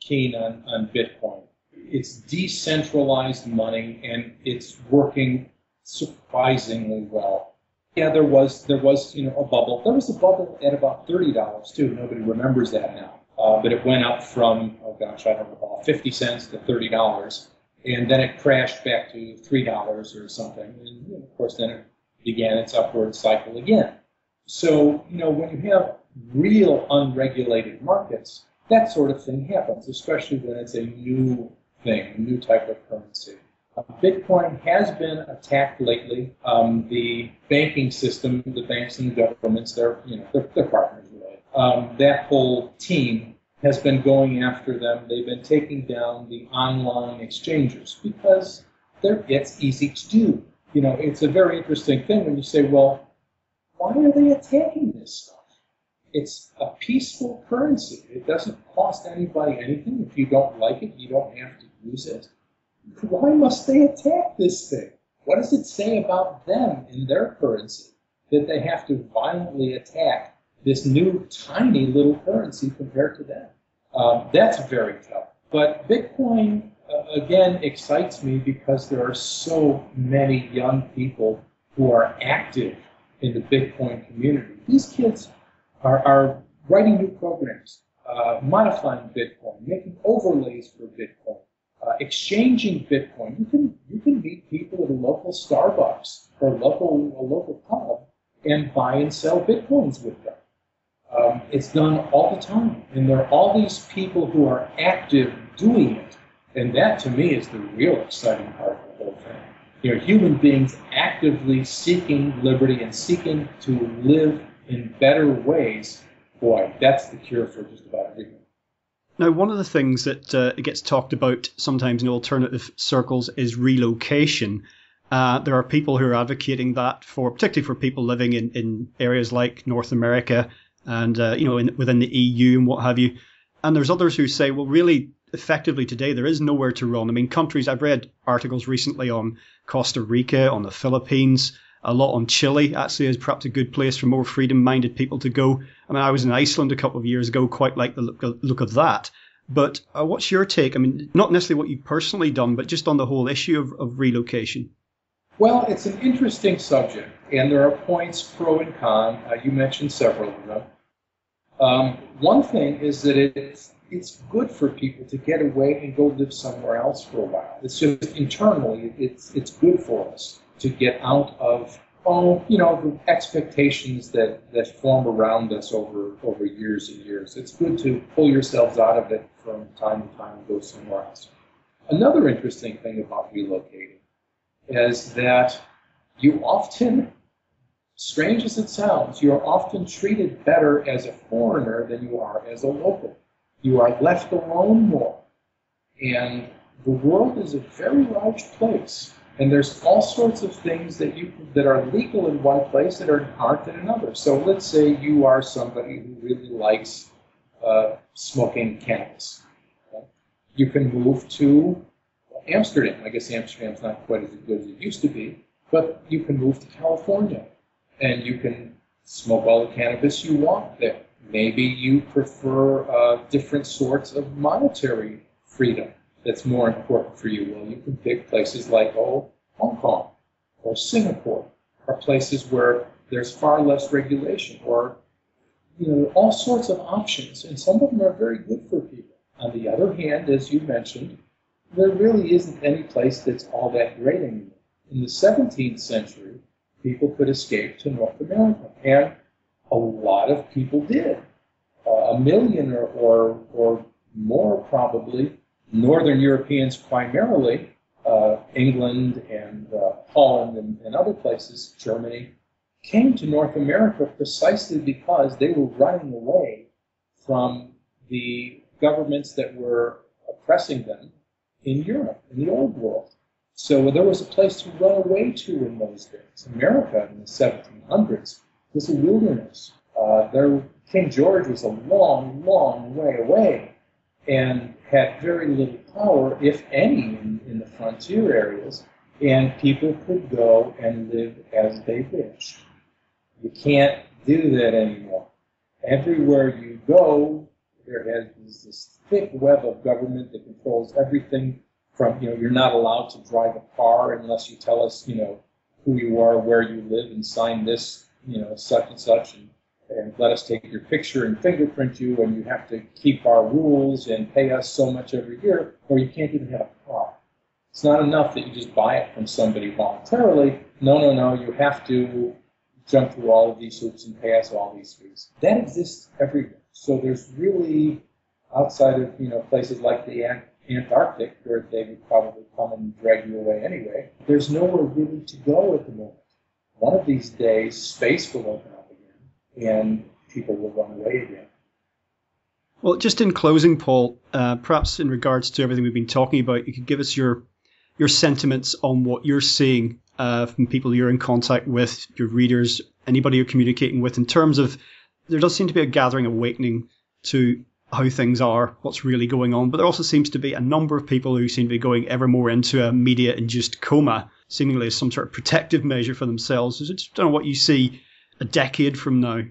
keen on Bitcoin. It's decentralized money, and it's working surprisingly well. Yeah, there was a bubble. There was a bubble at about $30 too. Nobody remembers that now. But it went up from, I don't know, 50 cents to $30, and then it crashed back to $3 or something. And of course, then it began its upward cycle again. So, when you have real unregulated markets, that sort of thing happens, especially when it's a new thing, a new type of currency. Bitcoin has been attacked lately. The banking system, the banks and the governments, they're partners really. That whole team has been going after them. They've been taking down the online exchanges because it's easy to do. It's a very interesting thing when you say, well, why are they attacking this stuff? It's a peaceful currency. It doesn't cost anybody anything. If you don't like it, you don't have to use it. Why must they attack this thing? What does it say about them and their currency that they have to violently attack this new tiny little currency compared to them? That's very tough. But Bitcoin, again, excites me because there are so many young people who are active in the Bitcoin community. These kids are writing new programs, modifying Bitcoin, making overlays for Bitcoin, exchanging Bitcoin. You can meet people at a local Starbucks or a local pub and buy and sell Bitcoins with them. It's done all the time, and there are all these people who are active doing it, and that to me is the real exciting part of the whole thing. Human beings actively seeking liberty and seeking to live in better ways. Boy, that's the cure for just about everything. Now, one of the things that gets talked about sometimes in alternative circles is relocation. There are people who are advocating that particularly for people living in areas like North America and within the EU and what have you. And there's others who say, well, really, effectively today there is nowhere to run. I mean, countries. I've read articles recently on Costa Rica, on the Philippines, a lot on Chile. Actually, is perhaps a good place for more freedom-minded people to go. I mean, I was in Iceland a couple of years ago, quite like the look of that. But what's your take? I mean, not necessarily what you've personally done, but just on the whole issue of relocation. Well, it's an interesting subject, and there are points pro and con. You mentioned several of them. One thing is that it's good for people to get away and go live somewhere else for a while. It's just internally, it's good for us to get out of the expectations that form around us over years and years. It's good to pull yourselves out of it from time to time and go somewhere else. Another interesting thing about relocating is that you often strange as it sounds, you are often treated better as a foreigner than you are as a local. You are left alone more. And the world is a very large place. And there's all sorts of things that are legal in one place that aren't in another. So let's say you are somebody who really likes smoking cannabis. Okay? You can move to Amsterdam. I guess Amsterdam's not quite as good as it used to be, but you can move to California, and you can smoke all the cannabis you want there. Maybe you prefer different sorts of monetary freedom that's more important for you. Well, you can pick places like, Hong Kong or Singapore, or places where there's far less regulation, or, all sorts of options, and some of them are very good for people. On the other hand, as you mentioned, there really isn't any place that's all that great anymore. In the 17th century, people could escape to North America, and a lot of people did. 1 million or more probably, Northern Europeans primarily, England and Holland and other places, Germany, came to North America precisely because they were running away from the governments that were oppressing them in Europe, in the Old World. So there was a place to run away to in those days. America in the 1700s was a wilderness. King George was a long, long way away and had very little power, if any, in the frontier areas, and people could go and live as they wished. You can't do that anymore. Everywhere you go, there is this thick web of government that controls everything from, you're not allowed to drive a car unless you tell us, who you are, where you live, and sign this, such and such, and let us take your picture and fingerprint you, and you have to keep our rules and pay us so much every year, or you can't even have a car. It's not enough that you just buy it from somebody voluntarily. No, you have to jump through all of these hoops and pay us all these fees. That exists everywhere. So there's really, outside of places like the Antarctic, where they would probably come and drag you away anyway, there's nowhere really to go at the moment. One of these days, space will open up again, and people will run away again. Well, just in closing, Paul, perhaps in regards to everything we've been talking about, you could give us your sentiments on what you're seeing from people you're in contact with, your readers, anybody you're communicating with, in terms of there does seem to be a gathering awakening to how things are, what's really going on, but there also seems to be a number of people who seem to be going ever more into a media-induced coma, seemingly as some sort of protective measure for themselves. I just don't know what you see a decade from now.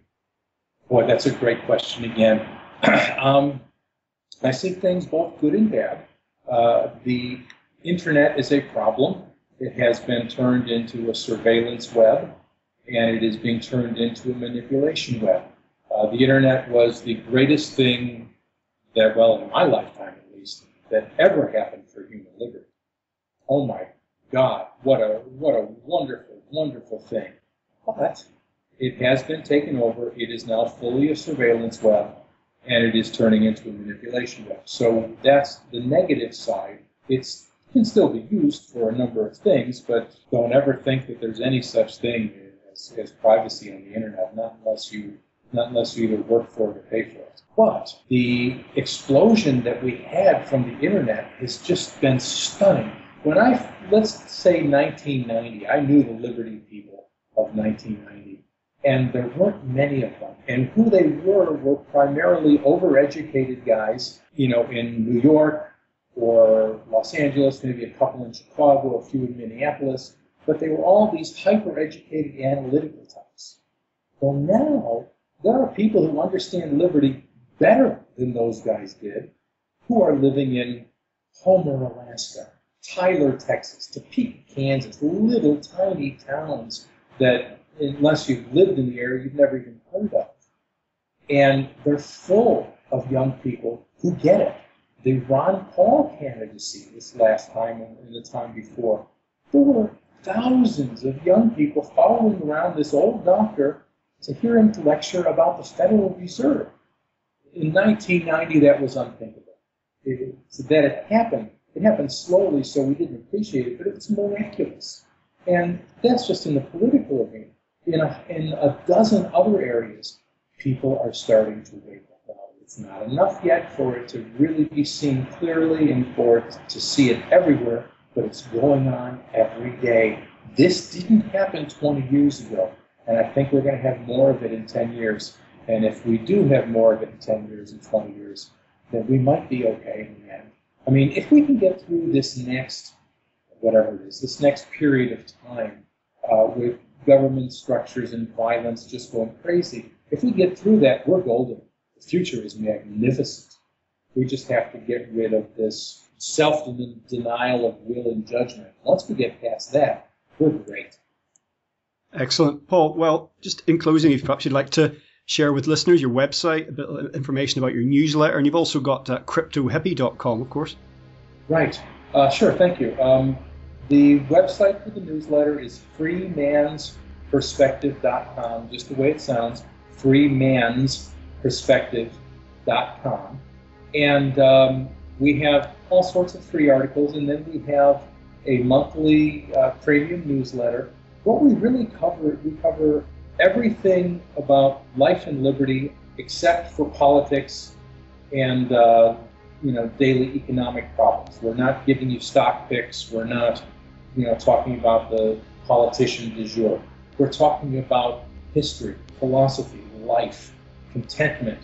Boy, that's a great question again. I see things both good and bad. The internet is a problem. It has been turned into a surveillance web, and it is being turned into a manipulation web. The internet was the greatest thing that, well, in my lifetime at least, that ever happened for human liberty. Oh my God, what a wonderful, wonderful thing. But it has been taken over. It is now fully a surveillance web, and it is turning into a manipulation web. So that's the negative side. It can still be used for a number of things, but don't ever think that there's any such thing as privacy on the internet, not unless you either work for it or pay for it. But the explosion that we had from the internet has just been stunning. Let's say 1990, I knew the Liberty people of 1990, and there weren't many of them. And who they were primarily overeducated guys, in New York or Los Angeles, maybe a couple in Chicago, a few in Minneapolis, but they were all these hyper-educated analytical types. Well, now there are people who understand liberty better than those guys did, who are living in Homer, Alaska, Tyler, Texas, Topeka, Kansas, little tiny towns that, unless you've lived in the area, you've never even heard of. And they're full of young people who get it. The Ron Paul candidacy this last time and the time before, there were thousands of young people following around this old doctor to hear him lecture about the Federal Reserve. In 1990, that was unthinkable. That it happened. It happened slowly, so we didn't appreciate it, but it was miraculous. And that's just in the political arena. in a dozen other areas, people are starting to wake up. It's not enough yet for it to really be seen clearly and for it to see it everywhere, but it's going on every day. This didn't happen 20 years ago, and I think we're going to have more of it in 10 years. And if we do have more of it in 10 years and 20 years, then we might be okay in the end. I mean, if we can get through this next, whatever it is, this next period of time with government structures and violence just going crazy, if we get through that, we're golden. The future is magnificent. We just have to get rid of this self-denial of will and judgment. Once we get past that, we're great. Excellent. Paul, well, just in closing, if perhaps you'd like to share with listeners your website, a bit of information about your newsletter, and you've also got cryptohippie.com, of course. Right. Sure, thank you. The website for the newsletter is freemansperspective.com, just the way it sounds, freemansperspective.com. And we have all sorts of free articles, and then we have a monthly premium newsletter. What we really cover, we cover everything about life and liberty except for politics and daily economic problems. We're not giving you stock picks. We're not talking about the politician du jour. We're talking about history, philosophy, life, contentment,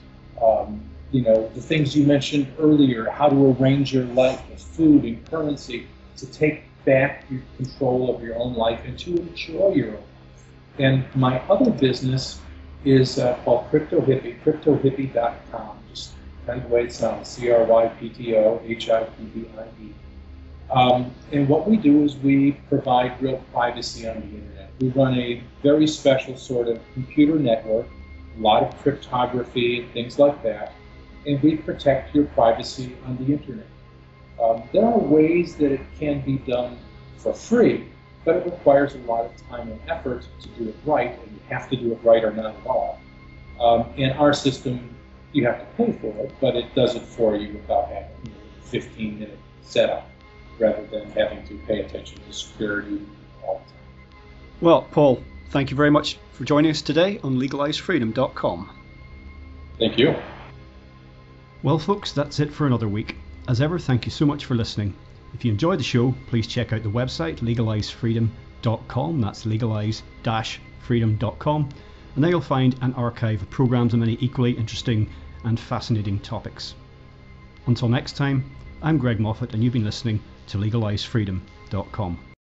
the things you mentioned earlier, how to arrange your life with food and currency to take back your control of your own life and to enjoy your own life. And my other business is called Crypto Hippie, cryptohippie.com, just kind of the way it sounds, CRYPTOHIPPIE. And what we do is we provide real privacy on the internet. We run a very special sort of computer network, a lot of cryptography and things like that, and we protect your privacy on the internet. There are ways that it can be done for free, but it requires a lot of time and effort to do it right, and you have to do it right or not at all. In our system, you have to pay for it, but it does it for you without having a 15-minute setup, rather than having to pay attention to security all the time. Well, Paul, thank you very much for joining us today on legalizefreedom.com. Thank you. Well, folks, that's it for another week. As ever, thank you so much for listening. If you enjoyed the show, please check out the website, legalizefreedom.com. That's legalize-freedom.com. And there you'll find an archive of programs on many equally interesting and fascinating topics. Until next time, I'm Greg Moffat, and you've been listening to legalizefreedom.com.